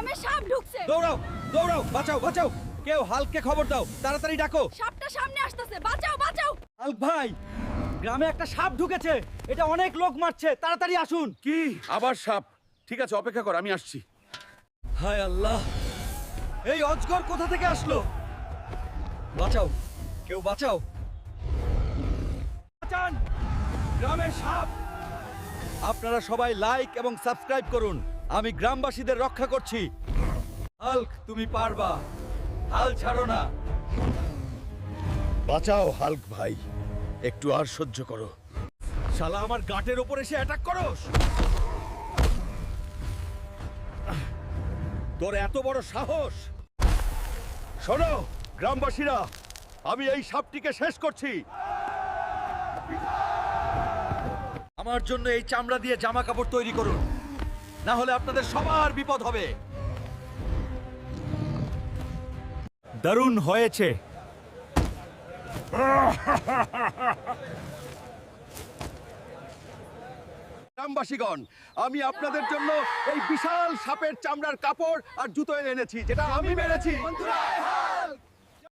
গ্রামে সাপ ঢুকছে। দৌড়াও দৌড়াও, বাঁচাও বাঁচাও, কেউ হাল্ককে খবর দাও, তাড়াতাড়ি ডাকো। সাপটা সামনে আসতেছে, বাঁচাও বাঁচাও। হাল্ক ভাই, গ্রামে একটা সাপ ঢুকেছে, এটা অনেক লোক মারছে, তাড়াতাড়ি আসুন। কি আবার সাপ? ঠিক আছে, অপেক্ষা কর, আমি আসছি। হায় আল্লাহ, এই অজগর কোথা থেকে আসলো? বাঁচাও, কেউ বাঁচাও, বাঁচান, গ্রামে সাপ। আপনারা সবাই লাইক এবং সাবস্ক্রাইব করুন, আমি গ্রামবাসীদের রক্ষা করছি। হাল্ক, তুমি পারবা, হাল ছাড়ো না। বাঁচাও হাল্ক ভাই, একটু আর সহ্য করো। শালা আমার গাটের ওপর এসে অ্যাটাক করস। তোর এত বড় সাহস! শোনো গ্রামবাসীরা, আমি এই সাপটিকে শেষ করছি। আমার জন্য এই চামড়া দিয়ে জামা কাপড় তৈরি করুন, না হলে আপনাদের সবার বিপদ হবে। দারুণ হয়েছে। গ্রামবাসীগণ, আমি আপনাদের জন্য এই বিশাল সাপের চামড়ার কাপড় আর জুতো এনেছি, যেটা আমি মেরেছি।